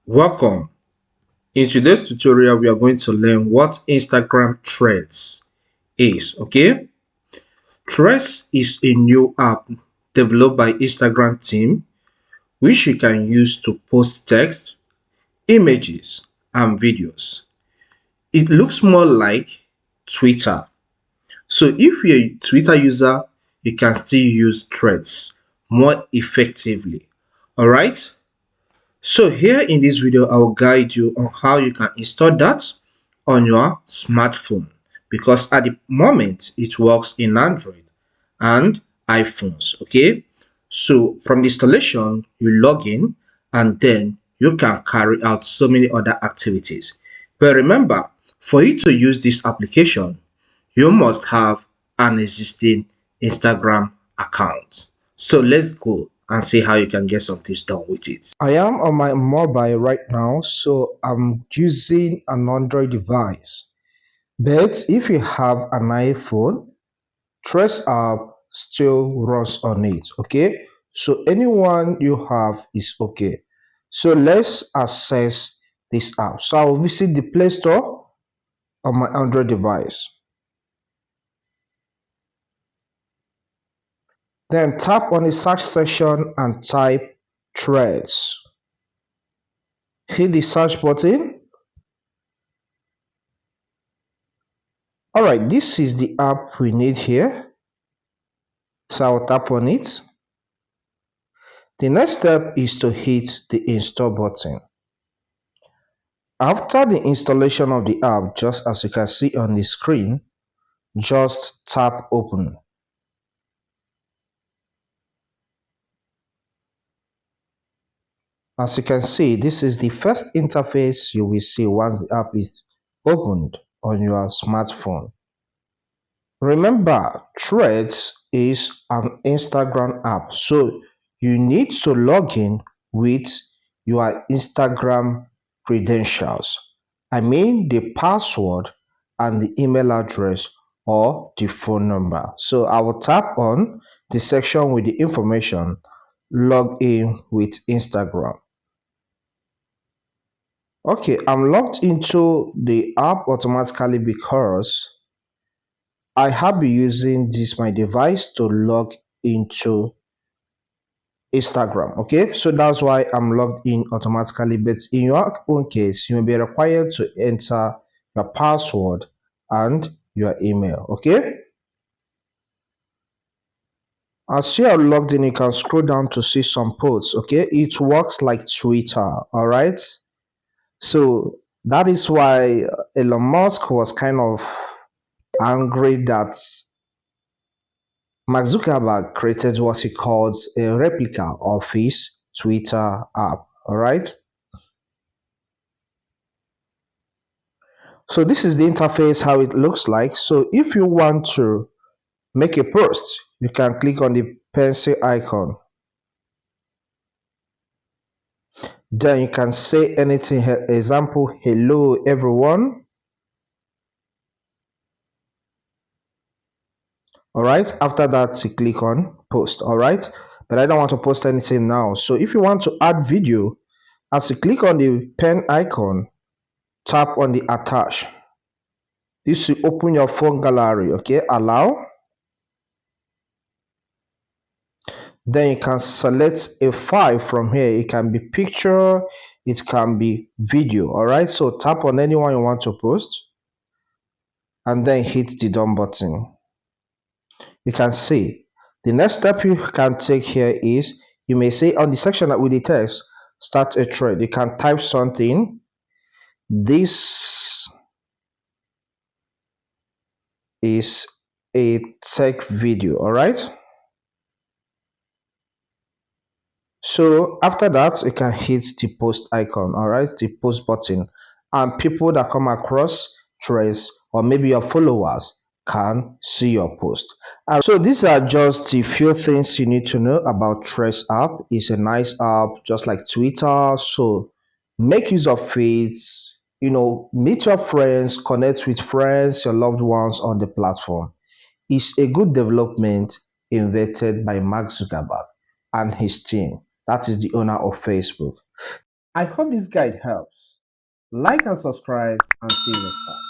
Welcome. In today's tutorial, we are going to learn what Instagram Threads is. Okay, Threads is a new app developed by Instagram team which you can use to post text, images, and videos. It looks more like Twitter. So if you're a Twitter user, you can still use Threads more effectively. All right. So here in this video, I will guide you on how you can install that on your smartphone because at the moment it works in Android and iPhones. Okay, so from the installation, you log in and then you can carry out so many other activities. But remember, for you to use this application, you must have an existing Instagram account. So let's go and see how you can get some things done with it. I am on my mobile right now, so I'm using an Android device. But if you have an iPhone, Trace app still runs on it. Okay, so anyone you have is okay. So let's access this app. So I'll visit the Play Store on my Android device. Then tap on the search section and type Threads. Hit the search button. Alright, this is the app we need here. So I'll tap on it. The next step is to hit the install button. After the installation of the app, just as you can see on the screen, just tap open. As you can see, this is the first interface you will see once the app is opened on your smartphone. Remember, Threads is an Instagram app, so you need to log in with your Instagram credentials. I mean the password and the email address or the phone number. So I will tap on the section with the information, log in with Instagram. Okay, I'm logged into the app automatically because I have been using this my device to log into Instagram. Okay, so that's why I'm logged in automatically. But in your own case, you may be required to enter your password and your email. Okay, as you are logged in, you can scroll down to see some posts. Okay, it works like Twitter. All right, so that is why Elon Musk was kind of angry that Mark Zuckerberg created what he calls a replica of his Twitter app. All right. So this is the interface, how it looks like. So if you want to make a post, you can click on the pencil icon. Then you can say anything. Example, hello everyone. All right. After that, you click on post. All right. But I don't want to post anything now. So if you want to add video, as you click on the pen icon, tap on the attach. This will open your phone gallery. Okay, allow. Then you can select a file from here. It can be picture, it can be video. All right, so tap on anyone you want to post and then hit the done button. You can see the next step you can take here is you may say on the section with the text, start a thread. You can type something. This is a tech video. All right. So after that, you can hit the post icon, all right, the post button, and people that come across Threads or maybe your followers can see your post. And so these are just a few things you need to know about Threads app. It's a nice app, just like Twitter. So make use of it. You know, meet your friends, connect with friends, your loved ones on the platform. It's a good development invented by Mark Zuckerberg and his team. That is the owner of Facebook. I hope this guide helps. Like and subscribe and see you next time.